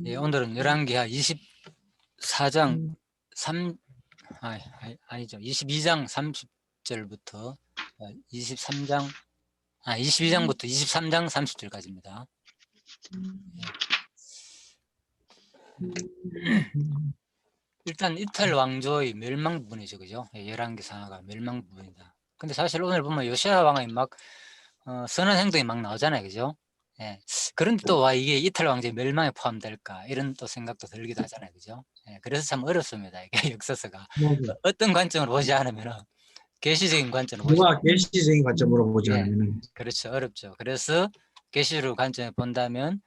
예, 오늘은 열왕기하 24장 3 아니죠. 22장 30절부터 23장 22장부터 23장 30절까지입니다. 일단 이탈 왕조의 멸망 부분이죠, 그죠? 예, 열왕기 상하가 멸망 부분이다. 근데 사실 오늘 보면 요시야 왕의 막 선한 행동이 막 나오잖아요, 그죠? 예. 그런데 또 와 이게 이탈 왕조의 멸망에 포함될까 이런 또 생각도 들기도 하잖아요, 그죠? 예, 그래서 참 어렵습니다, 이게 역사서가 어떤 관점으로 보지 않으면은 계시적인 관점으로 보지. 누가 계시적인 관점으로 보지 예, 않으면 그렇죠, 어렵죠. 그래서 계시록 관점에 본다면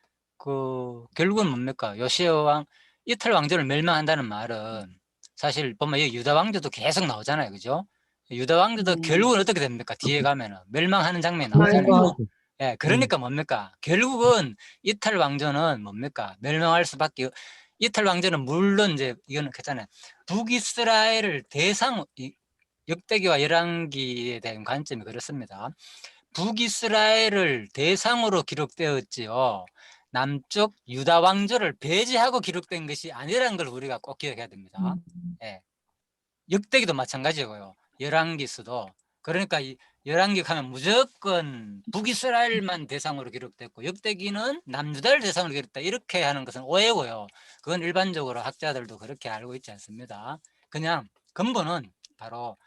결국은 뭡니까? 요시야 왕 이탈 왕조를 멸망한다는 말은 사실 보면 이 유다 왕조도 계속 나오잖아요, 그죠? 유다 왕조도 결국은 어떻게 됩니까? 뒤에 가면은 멸망하는 장면이 나오잖아요. 예, 그러니까 뭡니까? 결국은 이탈 왕조는 뭡니까? 멸망할 수밖에. 이탈 왕조는 물론 이제 이거는 괜찮아요. 북이스라엘을 역대기와 열왕기에 대한 관점이 그렇습니다. 북이스라엘을 대상으로 기록되었지요. 남쪽 유다 왕조를 배제하고 기록된 것이 아니라는 걸 우리가 꼭 기억해야 됩니다. 예. 역대기도 마찬가지고요. 열왕기서도. 그러니까 이 열왕기 하면 무조건 북이스라엘만 대상으로 기록됐고 역대기는 남유다를 대상으로 기록됐다 이렇게 하는 것은 오해고요. 그건 일반적으로 학자들도 그렇게 알고 있지 않습니다. 그냥 근본은 바로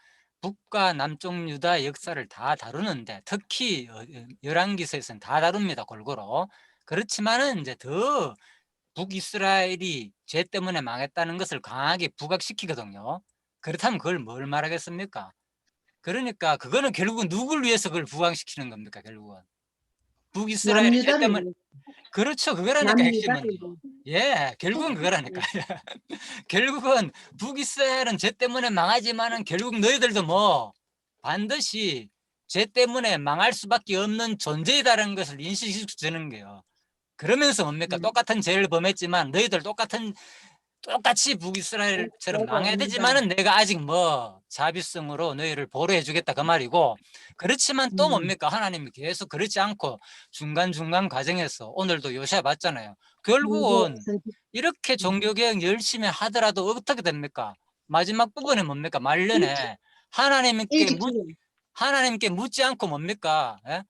북과 남쪽 유다의 역사를 다 다루는데 특히 열왕기서에서는 다 다룹니다, 골고루. 그렇지만은 이제 더 북이스라엘이 죄 때문에 망했다는 것을 강하게 부각시키거든요. 그렇다면 그걸 뭘 말하겠습니까? 그러니까 그거는 결국은 누굴 위해서 그걸 부각시키는 겁니까, 결국은? 북이스라엘이 죄 때문에. 남유다를 그렇죠, 그거라니까 핵심은요. 예, 결국은 그거라니까. 결국은 북이스라엘은 죄 때문에 망하지만은 결국 너희들도 뭐 반드시 죄 때문에 망할 수밖에 없는 존재이다라는 것을 인식시켜 주는 거예요. 그러면서 뭡니까? 똑같은 죄를 범했지만 너희들 똑같이 북이스라엘처럼 망해야 되지만은 내가 아직 뭐 자비성으로 너희를 보호해 주겠다 그 말이고, 그렇지만 또 뭡니까? 하나님이 계속 그렇지 않고 중간중간 과정에서 오늘도 요시야 봤잖아요. 결국은 이렇게 종교개혁 열심히 하더라도 어떻게 됩니까? 마지막 부분에 뭡니까? 말년에 하나님께 묻지 않고 뭡니까? 예?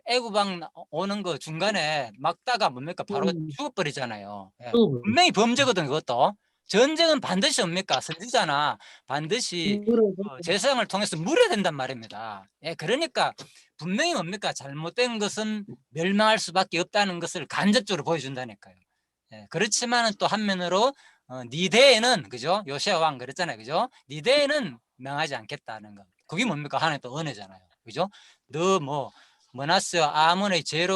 애구방 오는 거 중간에 막다가 뭡니까? 바로 죽어버리잖아요. 예. 분명히 범죄거든, 그것도. 전쟁은 반드시 뭡니까? 선지자나 반드시 제사장을 통해서 물어야 된단 말입니다. 예, 그러니까 분명히 뭡니까? 잘못된 것은 멸망할 수밖에 없다는 것을 간접적으로 보여준다니까요. 예, 그렇지만은 또 한면으로 니데에는 그죠? 요시야 왕 그랬잖아요, 그죠? 니데에는 명하지 않겠다는 거. 그게 뭡니까? 하나님 또 은혜잖아요, 그죠? 너 뭐 머나스와 아몬의 죄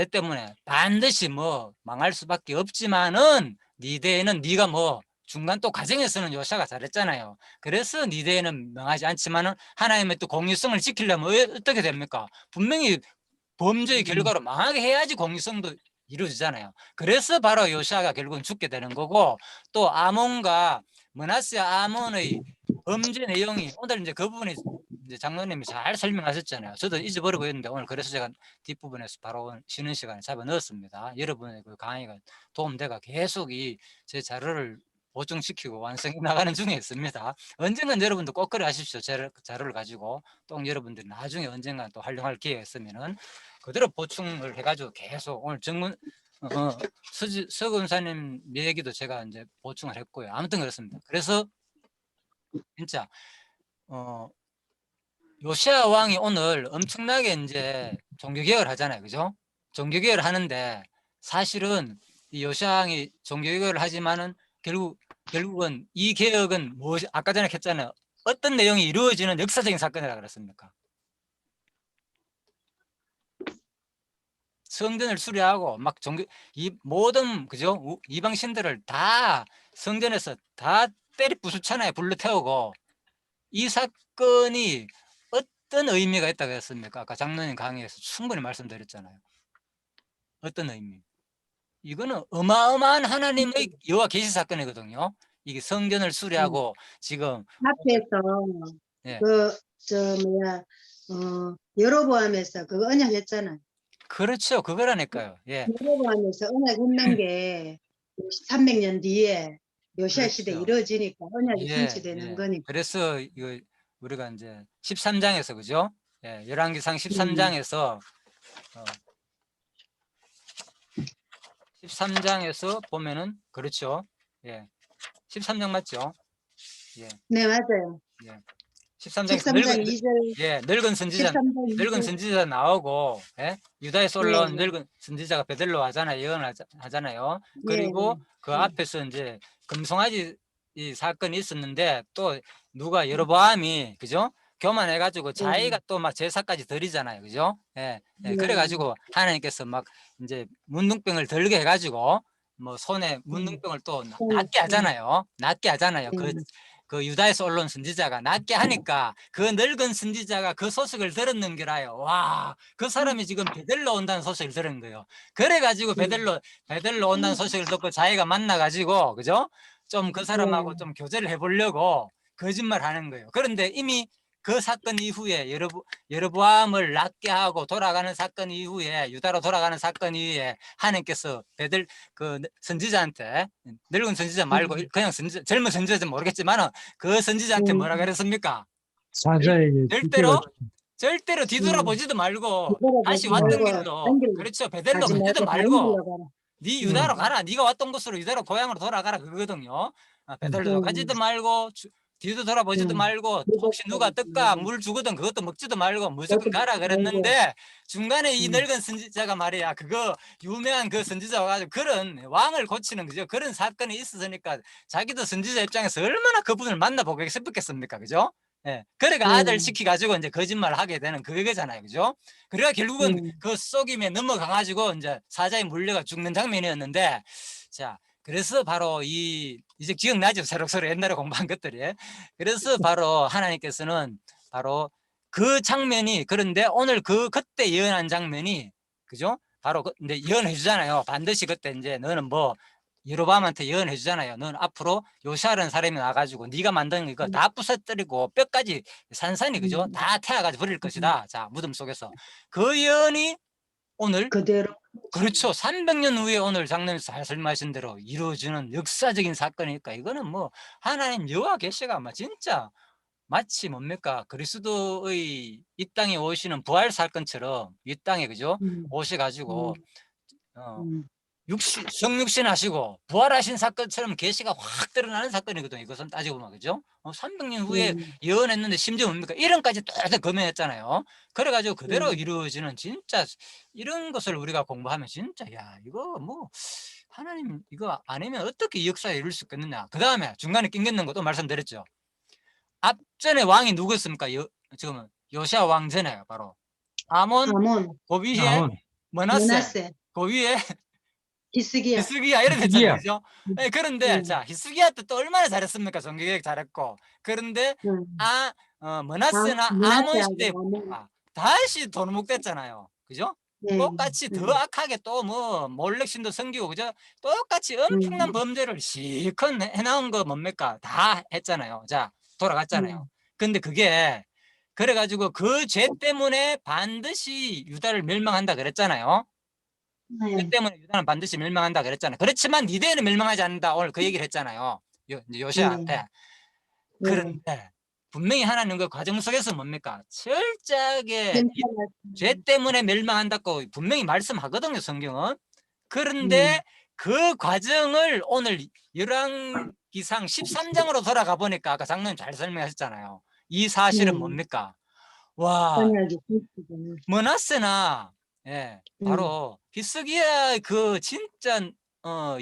때문에 반드시 뭐 망할 수밖에 없지만은 니데에는 네가 뭐 중간 또 과정에서는 요시야가 잘했잖아요. 그래서 니데에는 명하지 않지만은 하나님의 또 공의성을 지키려면 어떻게 됩니까? 분명히 범죄의 결과로 망하게 해야지 공의성도 이루어지잖아요. 그래서 바로 요시야가 결국은 죽게 되는 거고, 또 아몬과 므낫세 아몬의 범죄 내용이 오늘 이제 그 부분이 이제 장로님이 잘 설명하셨잖아요. 저도 잊어버리고 있는데 오늘 그래서 제가 뒷부분에서 바로 쉬는 시간에 잡아 넣었습니다. 여러분의 그 강의가 도움돼가 계속 이 제 자료를 보충시키고 완성해 나가는 중에 있습니다. 언젠간 여러분도 꼭 그래 하십시오. 자료를 가지고 또 여러분들이 나중에 언젠간 또 활용할 기회가 있으면은 그대로 보충을 해가지고 계속 오늘 서 검사님 얘기도 제가 이제 보충을 했고요. 아무튼 그렇습니다. 그래서 진짜 요시야 왕이 오늘 엄청나게 이제 종교개혁을 하잖아요, 그죠? 종교개혁을 하는데 사실은 이 요시야 왕이 종교개혁을 하지만은 결국은 이 개혁은 무엇이 아까 전에 했잖아요. 어떤 내용이 이루어지는 역사적인 사건이라 그랬습니까? 성전을 수리하고 막 이 모든 그죠? 이방 신들을 다 성전에서 다 때리 부수잖아요. 불러 태우고. 이 사건이 어떤 의미가 있다고 했습니까? 아까 장로님 강의에서 충분히 말씀드렸잖아요. 어떤 의미? 이거는 어마어마한 하나님의 여호와 계시 사건이거든요. 이게 성전을 수리하고 지금 앞에서 예. 여로보암에서 그거 언약했잖아요. 그렇죠. 그거라니까요. 예. 여러분에서 언약 있는 게 300년 뒤에 요시아 시대에 그렇죠. 이루어지니까 언약이 예. 성취되는 예. 거니까. 그래서 이거 우리가 인제 13 장에서 그죠? 예. 열왕기상 13 음. 장에서 13 장에서 보면은 그렇죠. 예. 13장 맞죠? 예. 네, 맞아요. 예. 13 장에서 13장 2절, 늙은 선지자 13장 늙은 2절. 선지자 나오고 예? 유다에서 네, 올라온 늙은 선지자가 베들로 하잖아요. 예언하잖아요. 네, 그리고 네. 그 앞에서 인제 금송아지 이 사건이 있었는데 또 누가 여로보암이 그죠? 교만해 가지고 네, 자기가 또 막 제사까지 드리잖아요. 그죠? 예. 예. 그래 네. 가지고 하나님께서 막 인제 문둥병을 들게 해 가지고 뭐 손에 네. 문둥병을 또 네. 낫게 네. 하잖아요. 낫게 하잖아요. 네. 그 유다에서 올라온 선지자가 낫게 하니까 그 늙은 선지자가 그 소식을 들었는 게라요. 와, 그 사람이 지금 베델로 온다는 소식을 들은 거예요. 그래 가지고 베델로 온다는 소식을 듣고 자기가 만나 가지고 그죠? 좀 그 사람하고 좀 교제를 해 보려고 거짓말하는 거예요. 그런데 이미 그 사건 이후에 여로보암을 낫게 하고 돌아가는 사건 이후에 유다로 돌아가는 사건 이후에 하나님께서 베델 그 선지자한테 늙은 선지자 말고 그냥 젊은 선지자인지 모르겠지만은 그 선지자한테 뭐라 그랬습니까? 절 사자에게 주께가 절대로 절대로 뒤돌아보지도 말고 다시 뒤돌아보지 왔던 말고 길로 딴 길로 그렇죠. 베델로 가지 가지도 말고 다른 말고 길로 가라. 네 음. 유다로 가라. 네가 왔던 곳으로 유다로 고향으로 돌아가라 그거거든요. 베델로 음. 가지도 말고 뒤도 돌아보지도 음. 말고 혹시 누가 그것도 떡과 말고, 물 주거든 그것도 먹지도 말고 무조건 그것도 가라 말고. 그랬는데 중간에 이 음. 늙은 선지자가 말이야 그거 유명한 그 선지자 와가지고 그런 왕을 고치는 그죠? 그런 사건이 있었으니까 자기도 선지자 입장에서 얼마나 그분을 만나보고 싶었겠습니까? 그죠? 예. 그래가 아들 네. 시키가지고 이제 거짓말을 하게 되는 그거잖아요. 그죠? 그래가 결국은 음. 그 속임에 넘어가가지고 이제 사자에 물려가 죽는 장면이었는데 자, 그래서 바로 이제 기억나죠? 새록새록 옛날에 공부한 것들이. 그래서 바로 하나님께서는 바로 그 장면이 그런데 오늘 그때 예언한 장면이 그죠? 바로 근데 예언해 주잖아요. 반드시 그때 이제 너는 뭐 여로보암한테 예언해 주잖아요. 너는 앞으로 요시아라는 사람이 나가지고 네가 만든 이거 다 부서뜨리고 뼈까지 산산이 그죠? 음. 다 태워가지고 버릴 음. 것이다. 자, 무덤 속에서 그 예언이 오늘 그대로. 그렇죠. 300년 후에 오늘 장로님 잘 설명하신 대로 이루어지는 역사적인 사건이니까 이거는 뭐 하나님 여호와 계시가 아마 진짜 마치 뭡니까 그리스도의 이 땅에 오시는 부활 사건처럼 이 땅에 그죠 음. 오셔 가지고 음. 어 음. 성육신 하시고 부활하신 사건처럼 계시가 확 드러나는 사건이거든요. 이것은 따지고 보면 그죠? 300년 후에 음. 예언했는데 심지어 뭡니까? 1년까지 또 검해했잖아요. 그래 가지고 그대로 음. 이루어지는 진짜 이런 것을 우리가 공부하면 진짜 야 이거 뭐 하나님 이거 아니면 어떻게 이 역사에 이룰 수 있겠느냐. 그다음에 중간에 낑겼는 것도 말씀드렸죠. 앞전에 왕이 누구였습니까? 지금 요시아 왕 전에 바로 아몬, 아몬, 그 위에 아몬, 므낫세, 므낫세, 그 위에 히스기야. 히스기야 이래 됐잖아요. 히스기야. 그죠? 음. 예, 그런데 음. 자 히스기야 때 또 얼마나 잘했습니까? 정기계획 잘했고. 그런데 음. 므낫세나 아몬 시대에 므낫세하고 아몬. 다시 도루묵됐잖아요. 그죠? 네. 똑같이 더 음. 악하게 또 뭐 몰렉신도 섬기고 그죠? 똑같이 음. 엄청난 범죄를 실컷 해 나온 거 뭡니까? 다 했잖아요. 자, 돌아갔잖아요. 음. 근데 그게 그래 가지고 그 죄 때문에 반드시 유다를 멸망한다 그랬잖아요. 죄 네. 때문에 유다는 반드시 멸망한다 그랬잖아요. 그렇지만 니네는 멸망하지 않는다. 오늘 그 얘기를 했잖아요. 이제 네. 요시아한테. 네. 그런데 분명히 하나님 그 과정 속에서 뭡니까? 철저하게 이 괜찮았어요. 죄 때문에 멸망한다고 분명히 말씀하거든요, 성경은. 그런데 음. 그 과정을 오늘 열왕기상 13장으로 돌아가 보니까 아까 장로님 잘 설명하셨잖아요. 이 사실은 네. 뭡니까? 와, 언약이 성취되는. 므낫세나 예, 음. 바로 히스기야 그 진짜 어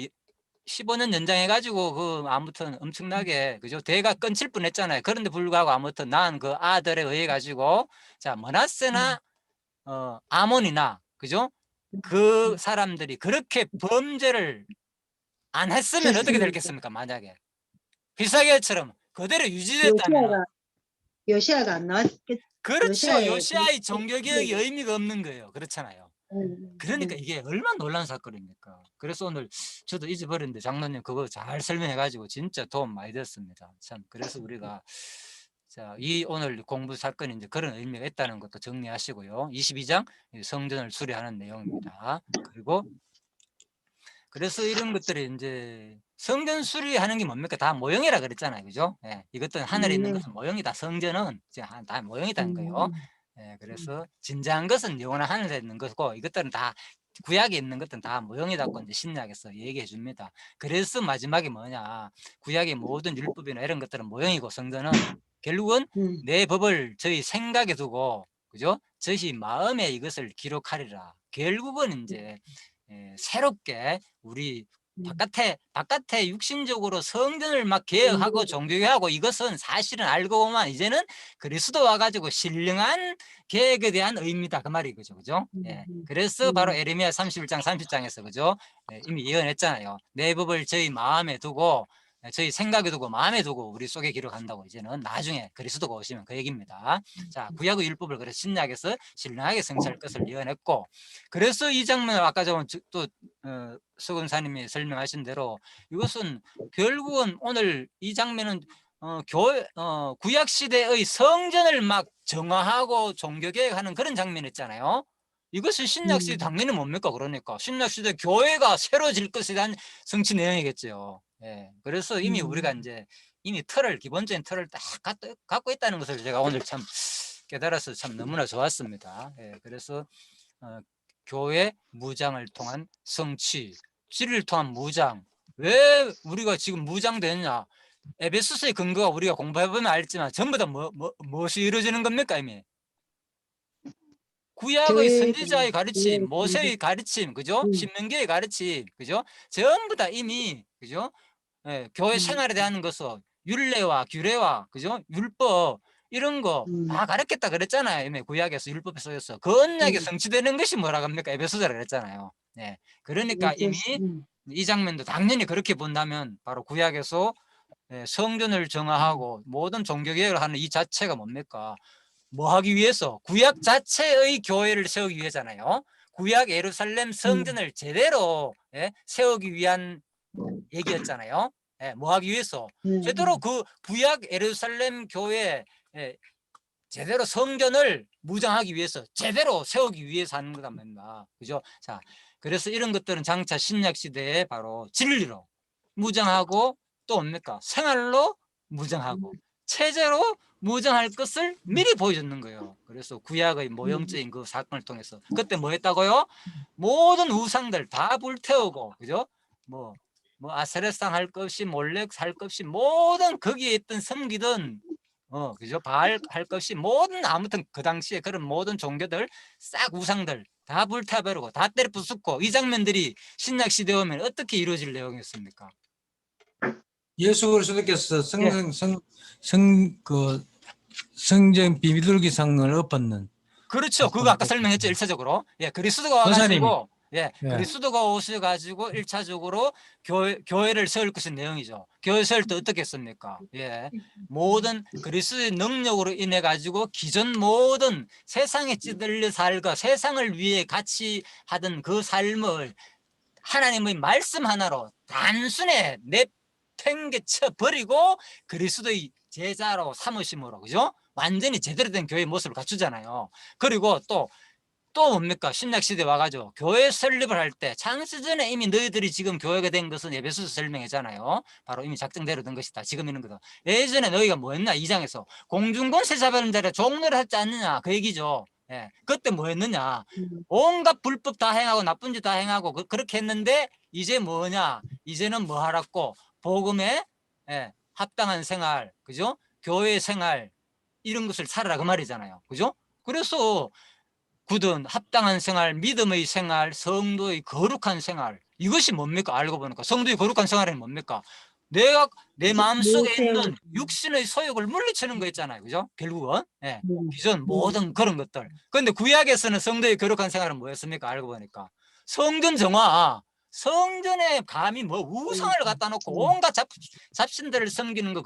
15년 연장해 가지고 그 아무튼 엄청나게 그죠? 대가 끊칠 뻔했잖아요. 그런데 불구하고 아무튼 낳은 그 아들에 의해 가지고 자 음. 므낫세나 아몬이나 그죠? 그 음. 사람들이 그렇게 범죄를 안 했으면 어떻게 했으니까. 됐겠습니까? 만약에 히스기야처럼 그대로 유지됐다면은 요시아가 요시아가 안 나왔겠. 그렇죠. 요시아의 그. 요시아의 종교 개혁이 의미가 없는 거예요. 그렇잖아요. 그러니까 네. 이게 얼마나 놀란 사건입니까? 그래서 오늘 저도 잊어버렸는데 장로님 그거 잘 설명해 가지고 진짜 도움 많이 됐습니다. 참 그래서 우리가 자, 이 오늘 공부 사건이 이제 그런 의미가 있다는 것도 정리하시고요. 22장 성전을 수리하는 내용입니다. 그리고 그래서 이런 것들이 이제 성전 수리하는 게 뭡니까? 다 모형이라 그랬잖아요. 그죠? 예, 이것도 하늘에 있는 네. 것은 모형이다. 성전은 이제 다 모형이다는 거예요. 음. 예, 그래서 진정한 것은 영원한 하늘에 있는 것이고 이것들은 다 구약에 있는 것들은 다 모형이다고 이제 신약에서 얘기해 줍니다. 그래서 마지막에 뭐냐? 구약의 모든 율법이나 이런 것들은 모형이고 성전은 결국은 음. 내 법을 저희 생각에 두고 그죠? 저희 마음에 이것을 기록하리라. 결국은 이제 새롭게 우리 음. 바깥에 육신적으로 성전을 막 개혁하고 종교개혁하고 이것은 사실은 알고 보면 이제는 그리스도 와가지고 신령한 계획에 대한 의미다 그 말이 그죠, 그죠? 예. 그래서 바로 에레미야 31장 30장에서 그죠? 예, 이미 예언했잖아요. 내 법을 저희 마음에 두고 저희 생각에 두고 마음에 두고 우리 속에 기록한다고 이제는 나중에 그리스도가 오시면 그 얘기입니다. 자, 구약의 율법을 그래서 신약에서 신령하게 성취할 것을 예언했고 그래서 이 장면을 아까 또 수근사님이 설명하신 대로 이것은 결국은 오늘 이 장면은 구약 시대의 성전을 막 정화하고 종교개혁하는 그런 장면이었잖아요. 이것은 신약 시대 당연히 뭡니까? 그러니까 신약 시대 교회가 새로 질 것에 대한 성취 내용이겠죠. 예. 그래서 이미 우리가 이제 이미 기본적인 틀을 딱 갖고 있다는 것을 제가 오늘 참 깨달아서 참 너무나 좋았습니다. 예. 그래서 교회 무장을 통한 성취, 진리를 통한 무장. 왜 우리가 지금 무장되느냐? 에베소서의 근거가 우리가 공부해보면 알지만 전부 다 무엇이 이루어지는 겁니까 이미? 구약의 선지자의 가르침, 모세의 가르침, 그죠? 신명기의 가르침, 그죠? 전부 다 이미, 그죠? 예, 교회 생활에 대한 것은 율례와 규례와, 그죠? 율법, 이런 거 다 가르쳤다 그랬잖아요. 이미 구약에서 율법에 쓰였어. 그 언약에 성취되는 것이 뭐라 합니까? 에베소서라 그랬잖아요. 예. 그러니까 이미 이 장면도 당연히 그렇게 본다면 바로 구약에서 성전을 정화하고 모든 종교개혁을 하는 이 자체가 뭡니까? 뭐 하기 위해서? 구약 자체의 교회를 세우기 위해잖아요. 구약 예루살렘 성전을 제대로 세우기 위한 얘기였잖아요. 뭐 하기 위해서? 제대로 그 구약 예루살렘 교회 제대로 성전을 무장하기 위해서 제대로 세우기 위해서 하는 거단 말입니다. 그죠? 자, 그래서 이런 것들은 장차 신약 시대에 바로 진리로 무장하고 또 뭡니까? 생활로 무장하고 체제로 무장할 것을 미리 보여줬는 거예요. 그래서 구약의 모형적인 그 사건을 통해서 그때 뭐 했다고요? 모든 우상들 다 불태우고 그죠? 뭐 아세레상 할 것 없이 몰렉 할 것 없이 모든 거기에 있던 섬기던 그죠? 바알 할 것이 모든 아무튼 그 당시에 그런 모든 종교들 싹 우상들 다 불타버리고 다 때려 부수고 이 장면들이 신약 시대에 오면 어떻게 이루어질 내용이었습니까? 예수 그리스도께서 예. 성전 비둘기상을 엎었는 그렇죠. 그거 아까 설명했죠. 1차적으로. 예, 그리스도가 와가지고 그리스도가 오셔가지고 1차적으로 교회를 세울 것인 내용이죠. 교회 세울 때 어떻게 했습니까? 예, 모든 그리스도의 능력으로 인해 가지고 기존 모든 세상에 찌들려 살고 세상을 위해 같이 하던 그 삶을 하나님의 말씀 하나로 단순히 내팽개쳐 버리고 그리스도의 제자로 삼으심으로, 그죠? 완전히 제대로 된 교회의 모습을 갖추잖아요. 그리고 또 뭡니까? 신약시대 와가지고 교회 설립을 할 때 창세전에 이미 너희들이 지금 교회가 된 것은 에베소서 설명했잖아요. 바로 이미 작정대로 된 것이다. 지금 이런 거다. 예전에 너희가 뭐 했나? 2장에서 공중권세 잡아는 자리에 종로를 하지 않느냐? 그 얘기죠. 예. 그때 뭐 했느냐? 온갖 불법 다 행하고 나쁜 짓 다 행하고 그렇게 했는데 이제 뭐냐? 이제는 뭐 하라고? 복음에 합당한 생활, 그죠? 교회 생활 이런 것을 살아라 그 말이잖아요. 그죠? 그래서 굳은 합당한 생활, 믿음의 생활, 성도의 거룩한 생활 이것이 뭡니까? 알고 보니까 성도의 거룩한 생활은 뭡니까? 내가 내 마음속에 있는 육신의 소욕을 물리치는 거 있잖아요. 그죠? 결국은 기존 모든 그런 것들. 그런데 구약에서는 성도의 거룩한 생활은 뭐였습니까? 알고 보니까 성전 정화, 성전에 감히 뭐 우상을 갖다 놓고 온갖 잡신들을 섬기는 거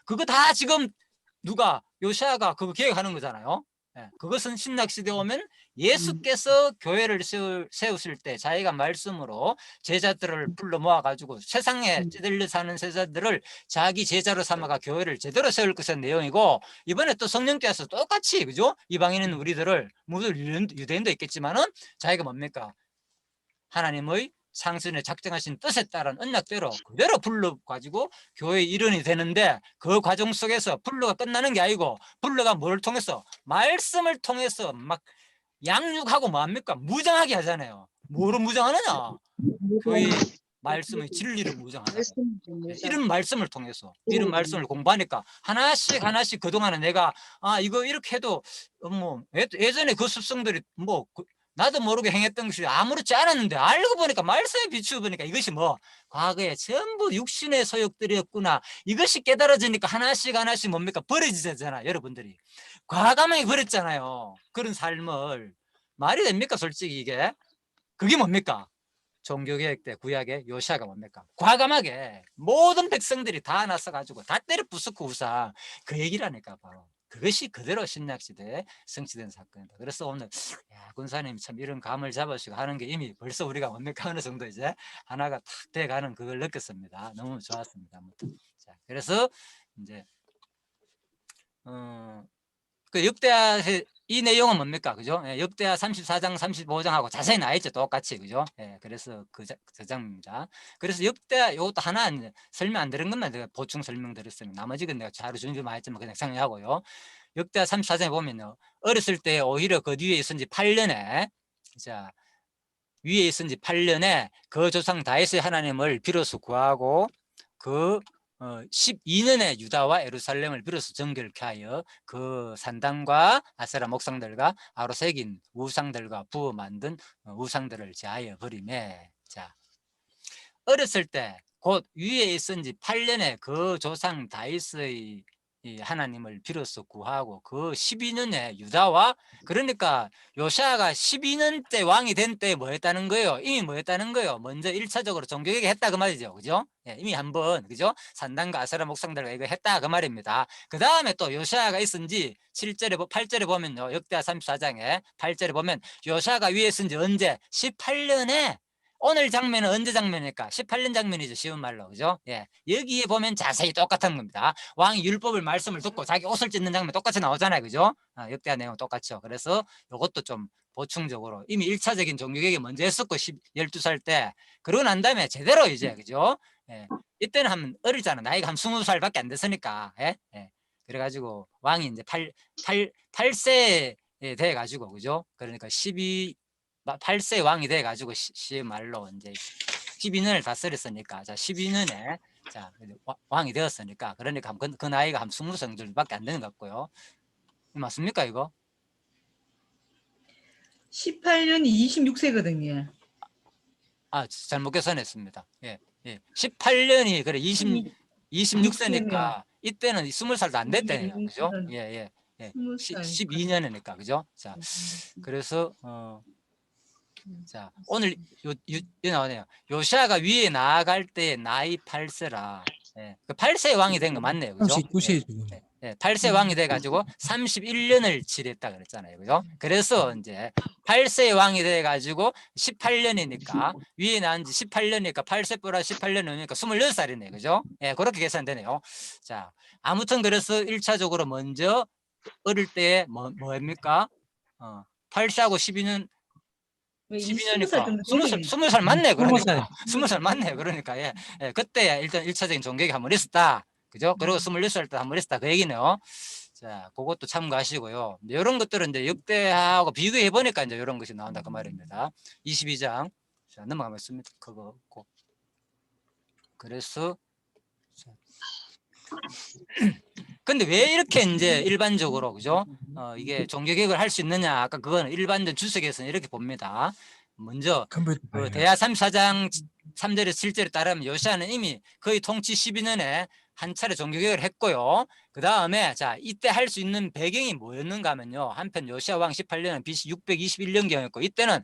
그거 다 지금 누가 요시아가 그거 계획하는 거잖아요. 예, 그것은 신약시대 오면 예수께서 교회를 세우실 때 자기가 말씀으로 제자들을 불러 모아가지고 세상에 찌들려 사는 제자들을 자기 제자로 삼아가 교회를 제대로 세울 것의 내용이고, 이번에 또 성령께서 똑같이, 그죠? 이방인은 우리들을, 물론 유대인도 있겠지만은 자기가 뭡니까? 하나님의 상선에 작정하신 뜻에 따른 언약대로 그대로 불러가지고 교회의 일원이 되는데, 그 과정 속에서 불러가 끝나는 게 아니고 불러가 뭘 통해서? 말씀을 통해서 막 양육하고 뭐합니까? 무장하게 하잖아요. 뭐로 무장하느냐? 교회의 말씀의 진리를 무장하잖아요. 이런 말씀을 통해서, 이런 말씀을 공부하니까 하나씩 하나씩 그동안에 내가 이거 이렇게 해도 뭐 예전에 그 습성들이 뭐 나도 모르게 행했던 것이 아무렇지 않았는데, 알고 보니까 말씀에 비추어 보니까 이것이 뭐 과거에 전부 육신의 소욕들이었구나, 이것이 깨달아지니까 하나씩 하나씩 뭡니까? 버려지잖아. 여러분들이 과감하게 버렸잖아요. 그런 삶을. 말이 됩니까? 솔직히 이게 그게 뭡니까? 종교개혁 때 구약의 요시아가 뭡니까? 과감하게 모든 백성들이 다 나서가지고 다 때려 부수고 우상, 그 얘기라니까. 바로 그것이 그대로 신약시대에 성취된 사건이다. 그래서 오늘 군사님 참 이런 감을 잡으시고 하는 게 이미 벌써 우리가 뭡니까? 어느 정도 이제 하나가 탁 돼가는 그걸 느꼈습니다. 너무 좋았습니다. 아무튼. 자, 그래서 이제 그 역대하 이 내용은 뭡니까? 그죠? 예, 역대하 34장, 35장하고 자세히 나와 있죠. 똑같이. 그죠? 예, 그래서 그 장입니다. 그래서 역대하 이것도 하나 설명 안 드린 것만 제가 보충 설명드렸습니다. 나머지는 내가 자료 준비 많이 했지만 그냥 상의하고요. 역대하 34장에 보면요. 어렸을 때 오히려 그 위에 있은지 8년에, 자, 위에 있은지 8년에 그 조상 다윗의 하나님을 비로소 구하고 그 12년에 유다와 예루살렘을 비로소 정결케 하여 그 산당과 아세라 목상들과 아로 새긴 우상들과 부어 만든 우상들을 제하여 버리매. 자, 어렸을 때 곧 위에 있은지 8년에 그 조상 다윗의 이 하나님을 비로소 구하고 그 12년에 유다와, 그러니까 요시아가 12년 때 왕이 된 때 뭐 했다는 거예요? 이미 뭐 했다는 거예요? 먼저 1차적으로 종교개혁 했다 그 말이죠. 그죠? 예, 이미 한번, 그죠? 산당과 아세라 목상들과 이거 했다 그 말입니다. 그 다음에 또 요시아가 있은지 8절에 보면요. 역대하 34장에 8절에 보면 요시아가 위에 있은지 언제? 18년에. 오늘 장면은 언제 장면일까? 18년 장면이죠. 쉬운 말로. 그죠? 예. 여기에 보면 자세히 똑같은 겁니다. 왕이 율법을 말씀을 듣고 자기 옷을 찢는 장면 똑같이 나오잖아요. 그죠? 역대하 내용 똑같죠. 그래서 이것도 좀 보충적으로 이미 1차적인 종교개혁이 먼저 했었고 12살 때, 그러고 난 다음에 제대로 이제, 그죠? 예. 이때는 한 어리잖아. 나이가 한 20살밖에 안 됐으니까. 예? 예. 그래가지고 왕이 이제 8세에 돼가지고, 그죠? 그러니까 8세 왕이 돼가지고 쉬운 말로 이제 12년을 다스렸으니까, 자 12년에 자 왕이 되었으니까, 그러니까 그 나이가 한 20살 정도밖에 안 되는 것 같고요. 맞습니까 이거? 18년이 26세거든요. 잘못 계산했습니다. 예, 예. 18년이 그래 26세니까 이때는 20살도 안 됐대요. 그죠? 예, 예. 예. 12년이니까, 그죠? 자, 그래서 자, 오늘 나오네요. 요시아가 위에 나아갈 때 나이 8세라. 예. 그 8세 왕이 된 거 맞네요. 그죠? 39세 지금. 예. 예. 8세 왕이 돼가지고 31년을 지냈다 그랬잖아요. 그죠? 그래서 이제 8세 왕이 돼가지고 18년이니까 위에 나온 지 18년이니까 8세 플러스 18년이니까 26살이네요. 그죠? 예. 그렇게 계산되네요. 자, 아무튼 그래서 1차적으로 먼저 어릴 때 뭐입니까? 8세하고 12년이니까 20살 맞네. 그러니까 20살 맞네. 그러니까 예, 그때 일단 1차적인 종교개혁이 한번 있었다. 그죠? 그리고 26살 때 한번 있었다. 그 얘기네요. 자, 그것도 참고하시고요. 이런 것들은 이제 역대하고 비교해 보니까 이제 이런 것이 나온다 그 말입니다. 22장. 자, 넘어가겠습니다. 그거 꼭. 그래서 근데 왜 이렇게 이제 일반적으로, 그죠? 이게 종교개혁을 할 수 있느냐? 아까 그거는 일반적 주석에서는 이렇게 봅니다. 먼저 그 대하 34장 3절에서 7절에 따르면 요시아는 이미 거의 통치 12년에 한 차례 종교개혁을 했고요. 그 다음에 자 이때 할 수 있는 배경이 뭐였는가 하면요. 한편 요시아 왕 18년은 BC 621년경이었고 이때는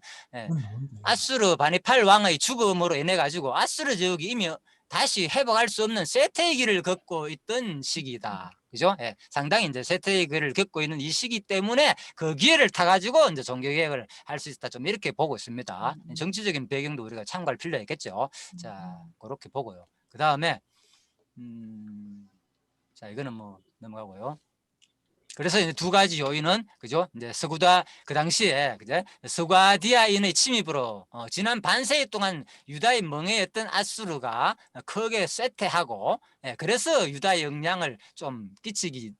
아수르 바니팔 왕의 죽음으로 인해 가지고 아수르 지역이 이미 다시 회복할 수 없는 쇠퇴기를 걷고 있던 시기다. 그죠? 예, 상당히 이제 쇠퇴기를 겪고 있는 이 시기 때문에 그 기회를 타가지고 이제 종교개혁을 할 수 있다. 좀 이렇게 보고 있습니다. 정치적인 배경도 우리가 참고할 필요가 있겠죠. 자, 그렇게 보고요. 그 다음에, 자, 이거는 뭐 넘어가고요. 그래서 이제 두 가지 요인은 그죠? 이제 서구다 그 당시에 그죠? 서구아디아인의 침입으로 지난 반세기 동안 유다의 멍해였던 아수르가 크게 쇠퇴하고 그래서 유다의 영향을 좀 미치지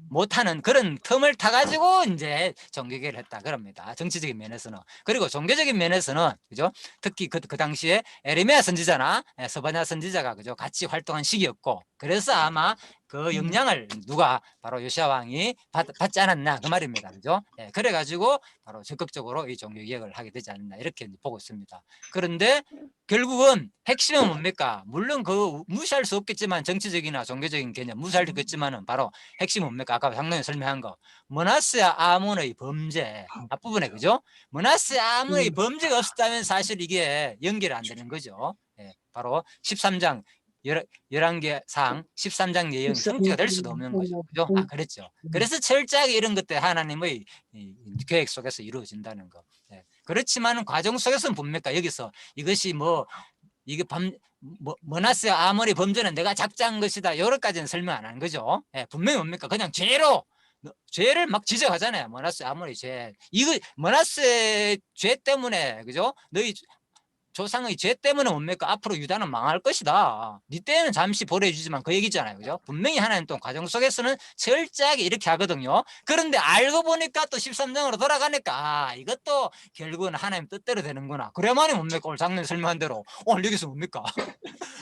못하는 그런 틈을 타가지고 이제 종교개혁을 했다 그럽니다. 정치적인 면에서는. 그리고 종교적인 면에서는 그죠? 특히 그 당시에 에레미야 선지자나 스바냐 선지자가 그죠? 같이 활동한 시기였고 그래서 아마 그 영향을 누가 바로 요시야 왕이 받지 않았나 그 말입니다. 그죠? 예, 그래가지고 바로 적극적으로 이 종교개혁을 하게 되지 않았나 이렇게 보고 있습니다. 그런데 결국은 핵심은 뭡니까? 물론 그 무시할 수 없겠지만 정치적이나 종교적인 개념 무시할 수 있겠지만은 바로 핵심은 뭡니까? 아까 상당히 설명한 거 므낫세와 아몬의 범죄 앞부분에 그죠? 므낫세와 아몬의 범죄가 없었다면 사실 이게 연결이 안 되는 거죠. 예, 바로 13장 11개상 13장 내용 성취가 될 수도 없는 거죠. 그죠? 아, 그랬죠. 그래서 철저하게 이런 것들 하나님의 계획 속에서 이루어진다는 거. 예. 그렇지만 과정 속에서는 뭡니까? 여기서 이것이 뭐 이게 므낫세와 아몬의 범죄는 내가 작정한 것이다. 여기까지는 설명 안 하는 거죠. 예, 분명히 뭡니까? 그냥 죄를 막 지적하잖아요. 므낫세 아몬의 죄. 이거 므낫세 죄 때문에 그죠? 너희 조상의 죄 때문에 뭡니까? 앞으로 유다는 망할 것이다. 네 때는 잠시 보내주지만 그 얘기잖아요. 그죠? 분명히 하나님 또 과정 속에서는 철저하게 이렇게 하거든요. 그런데 알고 보니까 또 13장으로 돌아가니까 이것도 결국은 하나님 뜻대로 되는구나. 그래야만이 뭡니까? 오늘 장로님 설명한 대로 오늘 여기서 뭡니까?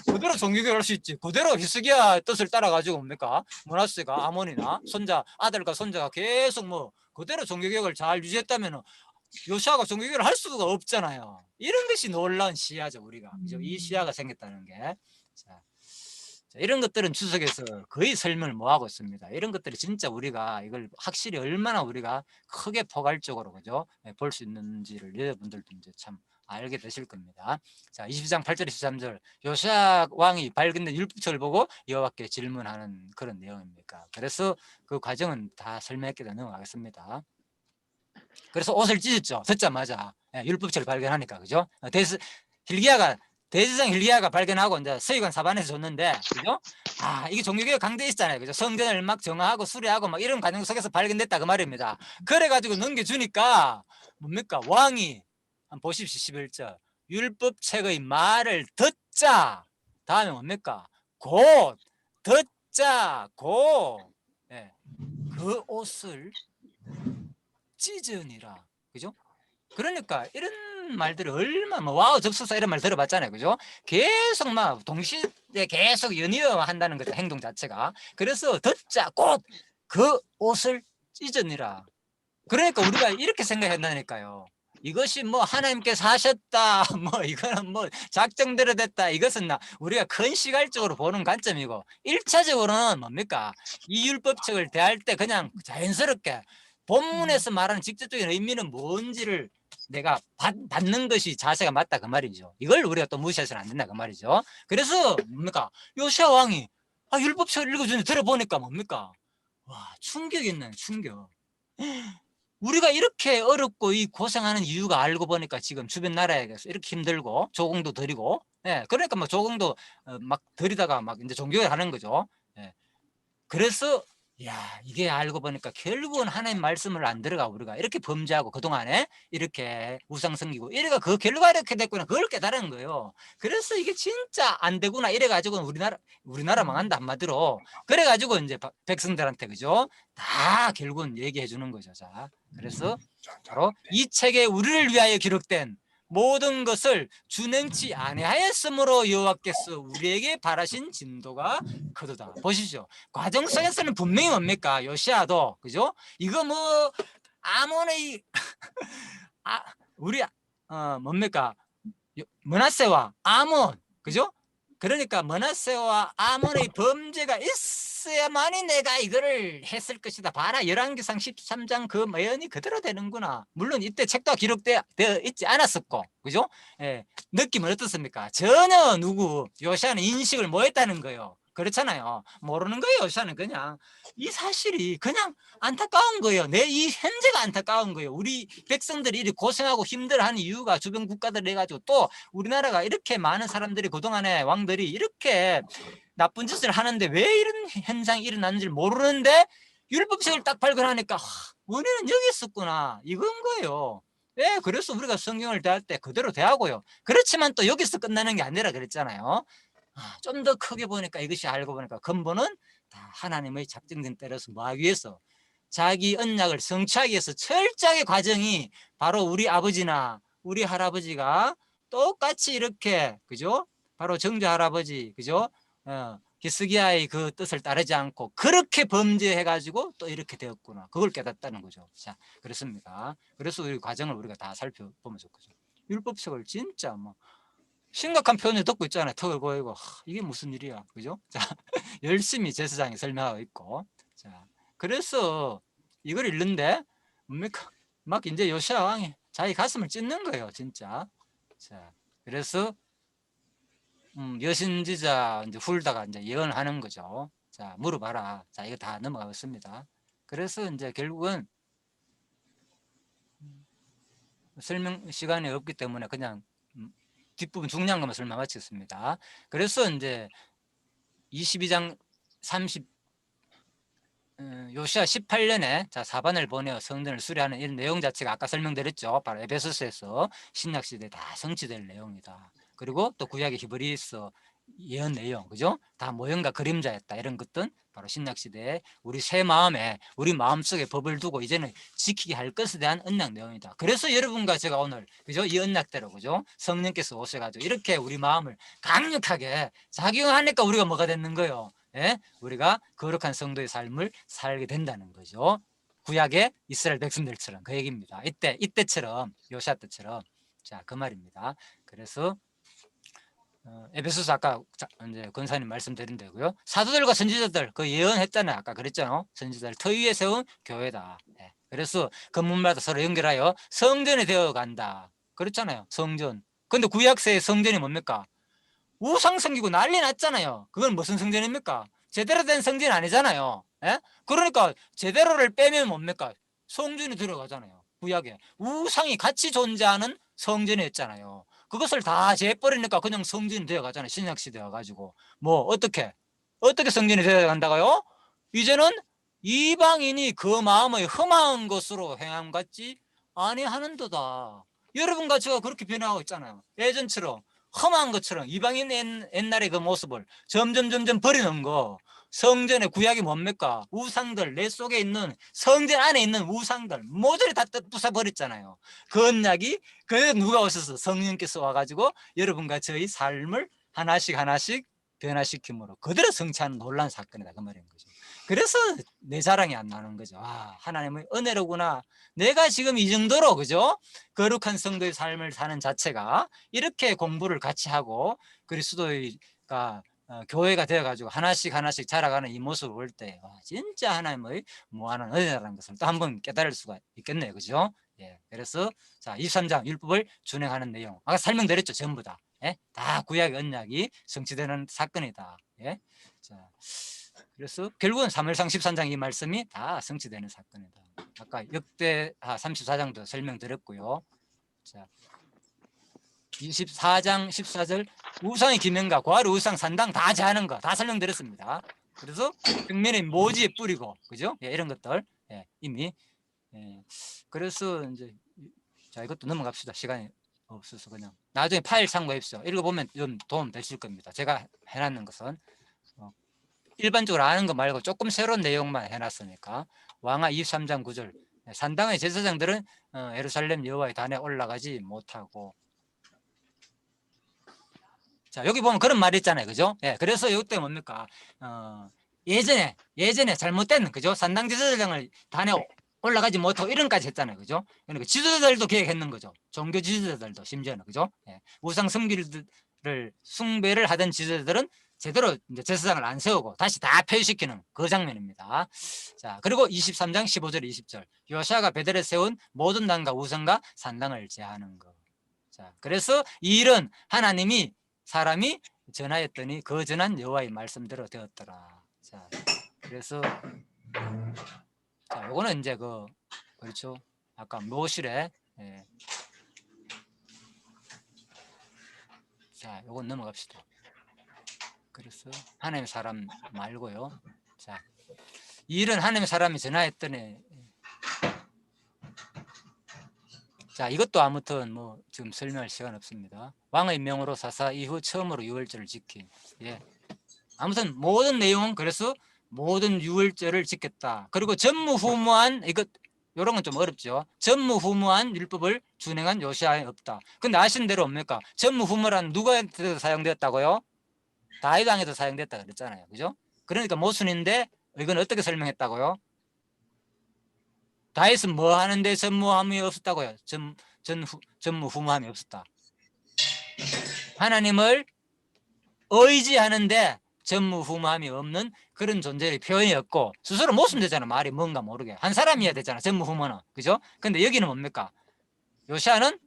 그대로 종교개혁 할 수 있지. 그대로 히스기야 뜻을 따라가지고 뭡니까? 므낫세가 아몬이나 아들과 손자가 계속 뭐 그대로 종교개혁을 잘 유지했다면 요시아가 종교개혁을 할 수가 없잖아요. 이런 것이 놀라운 시야죠, 우리가. 그죠? 이 시야가 생겼다는 게. 자, 이런 것들은 주석에서 거의 설명을 못 하고 있습니다. 이런 것들이 진짜 우리가 이걸 확실히 얼마나 우리가 크게 포괄적으로 그죠? 볼 수 있는지를 여러분들도 이제 참 알게 되실 겁니다. 자, 22장 8절 23절 요시아 왕이 발견된 율법책을 보고 여호와께 질문하는 그런 내용입니다. 그래서 그 과정은 다 설명했기 때문에 넘어가겠습니다. 그래서 옷을 찢었죠. 듣자마자 율법책을 발견하니까 그죠? 대제사장 hil기야가 발견하고 이제 서기관 사반에서 줬는데 그죠? 아 이게 종교개혁 강대했잖아요. 그죠? 성전을 막 정화하고 수리하고 막 이런 과정 속에서 발견됐다 그 말입니다. 그래가지고 넘겨주니까 뭡니까? 왕이 한번 보십시오. 11절 율법책의 말을 듣자 다음에 뭡니까? 곧 듣자 곧 그 옷을 찢으니라. 그죠? 그러니까 이런 말들이 얼마나 뭐 와우 접수사 이런 말 들어봤잖아요. 그죠? 계속 막 동시에 계속 연이어 한다는 거죠. 행동 자체가. 그래서 듣자 곧 그 옷을 찢으니라. 그러니까 우리가 이렇게 생각한다니까요. 이것이 뭐 하나님께서 하셨다 뭐 이거는 뭐 작정대로 됐다 이것은 우리가 큰 시각적으로 보는 관점이고 1차적으로는 뭡니까? 이 율법책을 대할 때 그냥 자연스럽게 본문에서 말하는 직접적인 의미는 뭔지를 내가 받는 것이 자세가 맞다 그 말이죠. 이걸 우리가 또 무시해서는 안 된다 그 말이죠. 그래서 뭡니까? 요시야 왕이 율법책을 읽어주는데 들어보니까 뭡니까? 와 충격 있는 충격. 우리가 이렇게 어렵고 이 고생하는 이유가 알고 보니까 지금 주변 나라에서 이렇게 힘들고 조공도 드리고 그러니까 막 조공도 막 드리다가 막 이제 종교를 하는 거죠. 그래서 야 이게 알고 보니까 결국은 하나님 말씀을 안 들어가 우리가 이렇게 범죄하고 그동안에 이렇게 우상 섬기고 이래가 그 결과가 이렇게 됐구나 그걸 깨달은 거예요. 그래서 이게 진짜 안 되구나 이래가지고 우리나라 망한다 한마디로 그래가지고 이제 백성들한테 그죠 다 결국은 얘기해 주는 거죠. 자 그래서 바로 이 책에 우리를 위하여 기록된 모든 것을 준행치 아니하였으므로 여호와께서 우리에게 바라신 진도가 크도다. 보시죠. 과정 속에서는 분명히 뭡니까? 요시아도 그죠? 이거 뭐 아몬의 우리 뭡니까? 므낫세와 아몬 그죠? 그러니까 므낫세와 아몬의 범죄가 있어야만이 내가 이거를 했을 것이다. 봐라 열왕기상 13장 그 예언이 그대로 되는구나. 물론 이때 책도 기록되어 있지 않았었고 그죠? 느낌은 어떻습니까? 전혀 요시아는 인식을 못 했다는 거예요. 그렇잖아요. 모르는 거예요. 요새는 그냥 이 사실이 그냥 안타까운 거예요. 내 이 현재가 안타까운 거예요. 우리 백성들이 이렇게 고생하고 힘들어하는 이유가 주변 국가들 해가지고 또 우리나라가 이렇게 많은 사람들이 그동안에 왕들이 이렇게 나쁜 짓을 하는데 왜 이런 현상이 일어났는지 모르는데 율법책을 딱 발견하니까 원인은 여기 있었구나 이건 거예요. 예, 그래서 우리가 성경을 대할 때 그대로 대하고요. 그렇지만 또 여기서 끝나는 게 아니라 그랬잖아요. 좀 더 크게 보니까 이것이 알고 보니까 근본은 다 하나님의 작정된 때로서 뭐하기 위해서 자기 언약을 성취하기 위해서 철저하게 과정이 바로 우리 아버지나 우리 할아버지가 똑같이 이렇게 그죠? 바로 정조 할아버지 그죠? 히스기야의 그 뜻을 따르지 않고 그렇게 범죄해 가지고 또 이렇게 되었구나. 그걸 깨닫다는 거죠. 자, 그렇습니다. 그래서 우리 과정을 우리가 다 살펴보면 좋겠죠. 율법책을 진짜 뭐 심각한 표현을 듣고 있잖아요. 턱을 보이고 이게 무슨 일이야, 그죠? 자, 열심히 제사장이 설명하고 있고, 자, 그래서 이걸 읽는데 뭡니까? 막 이제 요시야 왕이 자기 가슴을 찢는 거예요, 진짜. 자, 그래서 여신지자 이제 훌다가 이제 예언을 하는 거죠. 자, 물어봐라. 자, 이거 다 넘어가겠습니다. 그래서 이제 결국은 설명 시간이 없기 때문에 그냥 뒷부분 중요한 것만 설명 마치겠습니다. 그래서 이제 22장 30 요시야 18년에 자 사반을 보내어 성전을 수리하는 이런 내용 자체가 아까 설명드렸죠. 바로 에베소서에서 신약 시대에 다 성취될 내용이다. 그리고 또 구약의 히브리서 예언 내용, 그죠? 다 모형과 그림자였다. 이런 것들 바로 신약 시대에 우리 새 마음에 우리 마음속에 법을 두고 이제는 지키게 할 것에 대한 언약 내용이다. 그래서 여러분과 제가 오늘 그죠? 이 언약대로 그죠? 성령께서 오셔가지고 이렇게 우리 마음을 강력하게 작용하니까 우리가 뭐가 됐는 거예요? 예? 우리가 거룩한 성도의 삶을 살게 된다는 거죠. 구약의 이스라엘 백성들처럼 그 얘기입니다. 이때처럼 요시야 때처럼 자, 그 말입니다. 그래서 에베소서 아까 이제 권사님 말씀드린 대로요. 사도들과 선지자들 그 예언했잖아요. 아까 그랬잖아요. 선지자들 터 위에 세운 교회다. 네. 그래서 건물마다 서로 연결하여 성전이 되어 간다. 그렇잖아요. 성전. 근데 구약세의 성전이 뭡니까? 우상 섬기고 난리 났잖아요. 그건 무슨 성전입니까? 제대로 된 성전이 아니잖아요. 예? 그러니까 제대로를 빼면 뭡니까? 성전이 들어가잖아요. 구약에 우상이 같이 존재하는 성전이었잖아요. 그것을 다 재버리니까 그냥 성전이 되어가잖아요. 신약시대 와가지고 뭐 어떻게 성전이 되어간다고요? 이제는 이방인이 그 마음의 흠한 것으로 행함 같지 아니하는도다. 여러분과 제가 그렇게 변화하고 있잖아요. 예전처럼 험한 것처럼 이방인 옛날의 그 모습을 점점 버리는 거. 성전의 구약이 뭡니까? 우상들, 내 속에 있는 성전 안에 있는 우상들 모조리 다 부숴버렸잖아요. 그 언약이 그 누가 오셔서 성령께서 와가지고 여러분과 저희 삶을 하나씩 변화시킴으로 그대로 성취하는 놀라운 사건이다 그 말인 거죠. 그래서 내 자랑이 안 나는 거죠. 하나님의 은혜로구나. 내가 지금 이 정도로 그죠? 거룩한 성도의 삶을 사는 자체가 이렇게 공부를 같이 하고 그리스도가 교회가 되어가지고 하나씩 자라가는 이 모습을 볼 때 진짜 하나님의 무한한 은혜라는 것을 또 한번 깨달을 수가 있겠네요. 그죠? 예. 그래서 자 23장 율법을 준행하는 내용 아까 설명드렸죠. 전부 다. 예? 다 구약의 언약이 성취되는 사건이다. 예? 자, 그래서 결국은 사무엘상 13장 이 말씀이 다 성취되는 사건이다. 아까 역대하 34장도 설명드렸고요. 자, 24장 14절 우상의 기명과 고아리 우상 산당 다 제하는 거 다 설명드렸습니다. 그래서 벽면에 모지에 뿌리고 그죠? 예, 이런 것들 예, 이미 그래서 이제 자 이것도 넘어갑시다. 시간이 없어서 그냥 나중에 파일 참고해보십시오. 읽어보면 좀 도움 되실 겁니다. 제가 해놨는 것은 일반적으로 아는 거 말고 조금 새로운 내용만 해놨으니까 왕하 23장 9절 산당의 제사장들은 예루살렘 여호와의 단에 올라가지 못하고 자 여기 보면 그런 말이 있잖아요. 그죠? 예, 그래서 이때 뭡니까? 예전에 잘못된 그죠? 산당 제사장을 단에 올라가지 못하고 이런까지 했잖아요. 그죠? 그러니까 지도자들도 계획했는 거죠. 종교 지도자들도 심지어는 그죠? 예, 우상 숭배를 하던 지도자들은 제대로 이제 제사장을 안 세우고 다시 다 폐위시키는 그 장면입니다. 자, 그리고 23장 15절 20절 요시아가 베델에 세운 모든 당과 우상과 산당을 제하는 거. 자, 그래서 이 일은 하나님이 사람이 전하였더니 거전한 여호와의 말씀대로 되었더라. 자, 그래서 자, 요거는 이제 그렇죠. 아까 묘실에 예. 자, 요건 넘어갑시다. 그래서 하나님의 사람 말고요. 자, 이 일은 하나님의 사람이 전하였더니 자, 이것도 아무튼 뭐 지금 설명할 시간 없습니다. 왕의 명으로 사사 이후 처음으로 유월절을 지킨. 예. 아무튼 모든 내용은 그래서 모든 유월절을 지켰다. 그리고 전무후무한 이런 건 좀 어렵죠. 전무후무한 율법을 준행한 요시아에 없다. 근데 아시는 대로 뭡니까? 전무후무란 누구한테도 사용되었다고요? 다윗 왕에도 사용됐다 그랬잖아요. 그죠? 그러니까 모순인데 이건 어떻게 설명했다고요? 다윗은 뭐 하는데 전무함이 없었다고요? 전무후무함이 없었다. 하나님을 의지하는데 전무후무함이 없는 그런 존재의 표현이었고, 스스로 모순되잖아. 말이 뭔가 모르게 한 사람이어야 되잖아. 전무후무는. 그죠? 근데 여기는 뭡니까? 요시아는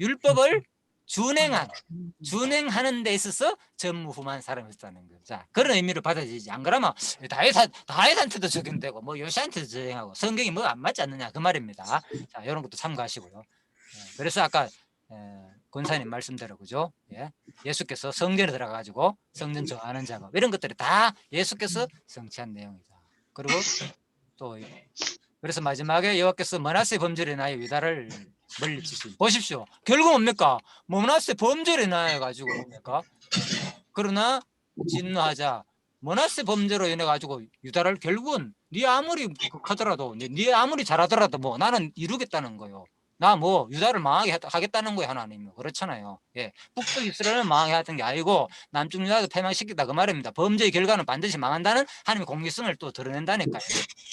율법을 준행하는 데 있어서 전무후무한 사람이었다는 거예요. 자, 그런 의미로 받아들이지. 안 그러면 다윗한테도 적용되고 뭐 요시아한테도 적용하고 성경이 뭐 안 맞지 않느냐 그 말입니다. 자, 이런 것도 참고하시고요. 그래서 아까 권사님 말씀대로 그죠? 예. 예수께서 성전에 들어가가지고 성전 정하는 작업 이런 것들이 다 예수께서 성취한 내용이다. 그리고 또 그래서 마지막에 여호와께서 므낫세 범죄를 인하여 유다를 멀리치시. 보십시오. 결국 뭡니까? 므낫세 범죄를 인하여 가지고 뭡니까? 그러나 진노하자. 므낫세 범죄로 인해 가지고 유다를 결국은 네 아무리 극하더라도 네 아무리 잘하더라도 뭐 나는 이루겠다는 거요. 나 뭐 유다를 망하게 하겠다는 거예요. 하나님은. 그렇잖아요. 예. 북쪽 이스라엘을 망하게 하던 게 아니고 남쪽 유다도 패망시키다 그 말입니다. 범죄의 결과는 반드시 망한다는 하나님의 공기성을 또 드러낸다니까요.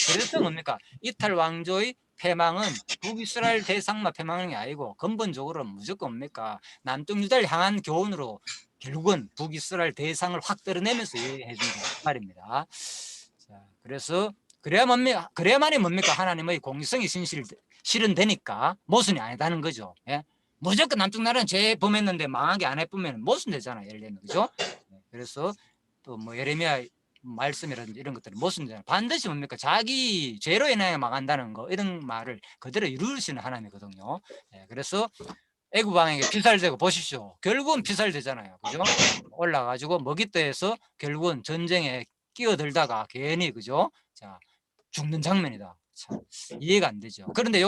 그래서 뭡니까? 이탈 왕조의 패망은 북이스라엘 대상만 패망이 아니고 근본적으로 무조건 뭡니까? 남쪽 유다를 향한 교훈으로 결국은 북이스라엘 대상을 확 드러내면서 해준다 말입니다. 자, 그래서 그래야만이 뭡니까? 하나님의 공의성이 실현되니까 모순이 아니다는 거죠. 예? 무조건 남쪽 나라는 죄 범했는데 망하게 안 해보면 모순되잖아요. 예를 들면 그죠? 그래서 또 뭐 예레미야 말씀이라든지 이런 것들은 모순되잖아요. 반드시 뭡니까? 자기 죄로 인하여 망한다는 거 이런 말을 그대로 이루시는 하나님이거든요. 예, 그래서 애굽 왕에게 피살되고 보십시오. 결국은 피살되잖아요. 그죠? 올라가지고 먹잇대에서 결국은 전쟁에 끼어들다가 괜히 그죠? 자, 죽는 장면이다. 참, 이해가 안 되죠. 그런데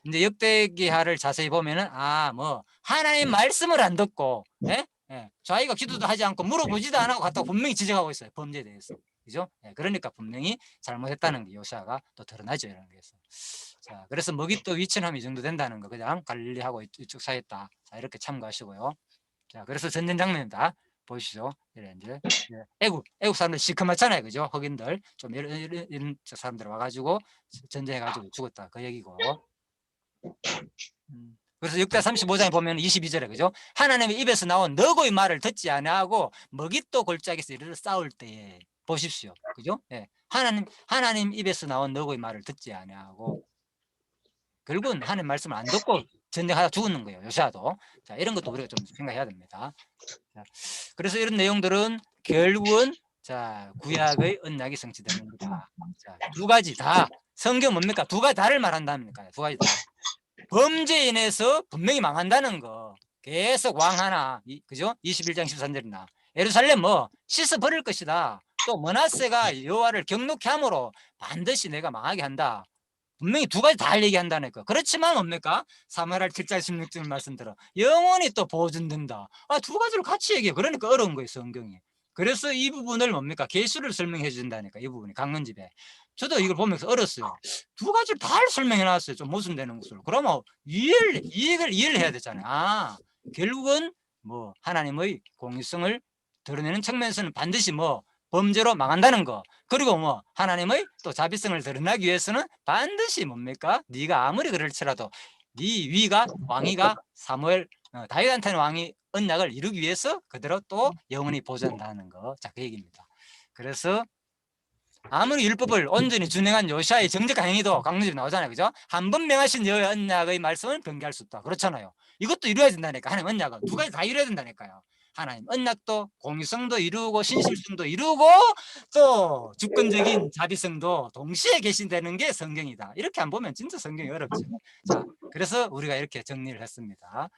이제 역대기하를 자세히 보면은 뭐 하나님 말씀을 안 듣고 예? 예. 자기가 기도도 하지 않고 물어보지도 안 하고 갖다가 분명히 지적하고 있어요. 범죄에 대해서. 그죠? 예, 그러니까 분명히 잘못했다는 게 요시아가 또 드러나죠. 이런 게서. 자, 그래서 먹잇도 위천함이 이 정도 된다는 거 그냥 갈릴리하고 이쪽 사이였다. 자, 이렇게 참고하시고요. 자, 그래서 전쟁 장면입니다. 보시죠. 이래 이제 애국 사람들 시커멓잖아요, 그죠? 흑인들 좀 이런 사람들 와가지고 전쟁해가지고 죽었다 그 얘기고. 그래서 역대 35장에 보면 22절에 그죠? 하나님의 입에서 나온 너고의 말을 듣지 아니하고 먹잇도 골짜기에서 이르러 싸울 때에 보십시오, 그죠? 예, 하나님 입에서 나온 너고의 말을 듣지 아니하고 결국은 하나님 말씀을 안 듣고 전쟁하다 죽는 거예요. 요시아도. 자, 이런 것도 우리가 좀 생각해야 됩니다. 자, 그래서 이런 내용들은 결국은 자, 구약의 언약이 성취되는 겁니다. 자, 두 가지 다 성경 뭡니까? 두 가지 다를 말한다니까요. 두 가지 다. 범죄에 인해서 분명히 망한다는 거. 계속 왕 하나, 그죠? 21장 13절이나 예루살렘 뭐 씻어 버릴 것이다. 또 므낫세가 여호와를 경노케 함으로 반드시 내가 망하게 한다. 분명히 두 가지 다 얘기한다니까. 그렇지만 뭡니까? 사무엘하 7장 16절 말씀 들어 영원히 또 보존된다. 두 가지를 같이 얘기해. 그러니까 어려운 거예요, 성경이. 그래서 이 부분을 뭡니까? 계수를 설명해 준다니까. 이 부분이 강론집에. 저도 이걸 보면서 어렸어요. 두 가지를 다 설명해 놨어요. 좀 모순되는 것으로. 그러면 이해를 해야 되잖아요. 결국은 뭐 하나님의 공의성을 드러내는 측면에서는 반드시 뭐 범죄로 망한다는 거. 그리고 뭐 하나님의 또 자비성을 드러나기 위해서는 반드시 뭡니까? 네가 아무리 그럴지라도 네 위가 왕위가 다윗한테는 왕이 언약을 이루기 위해서 그대로 또 영원히 보존한다는 거. 자, 그 얘기입니다. 그래서 아무리 율법을 온전히 준행한 요시아의 정직한 행위도 강론집에 나오잖아요. 그죠? 한 번 명하신 여호와의 언약의 말씀을 변개할 수 없다. 그렇잖아요. 이것도 이루어야 된다니까. 하나님 언약은 두 가지 다 이루어야 된다니까요. 하나님 언약도 공유성도 이루고 신실성도 이루고 또 주권적인 자비성도 동시에 계신다는 게 성경이다. 이렇게 안 보면 진짜 성경이 어렵죠. 자, 그래서 우리가 이렇게 정리를 했습니다.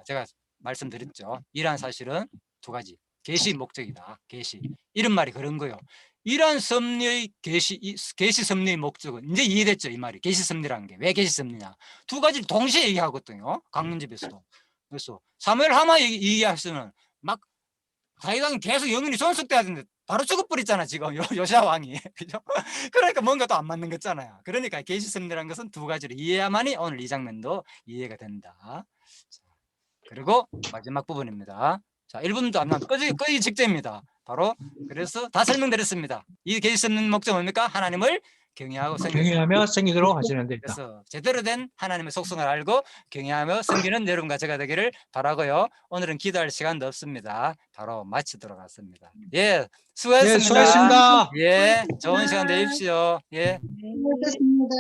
제가 말씀드렸죠. 이러한 사실은 두 가지. 계시 목적이다. 계시. 이런 말이 그런 거요. 이러한 섭리의 계시 섭리의 목적은 이제 이해됐죠. 이 말이. 계시 섭리라는 게. 왜 계시 섭리냐. 두 가지를 동시에 얘기하거든요. 강론집에서도. 그래서 사무엘 하마 얘기하시면 막 다윗왕이 계속 영혼이 존속돼야 되는데 바로 죽어버렸잖아 지금 요시야 왕이. 그죠? 그러니까 뭔가 또 안 맞는 거잖아요. 그러니까 계시 섭리라는 것은 두 가지를 이해해야만이 오늘 이 장면도 이해가 된다. 자, 그리고 마지막 부분입니다. 자, 1분도 안 남았 끄기 직전입니다. 바로 그래서 다 설명드렸습니다. 이 계시 섭리 목적 뭡니까? 하나님을 경외하고 경외하며 섬기도록 하시는 데 있다. 그래서 제대로 된 하나님의 속성을 알고 경외하며 섬기는 여러분과 제가 되기를 바라고요. 오늘은 기도할 시간도 없습니다. 바로 마치도록 하겠습니다. 예, 수고하셨습니다. 수고하셨습니다. 예, 좋은 시간 되십시오. 예. 수고하셨습니다.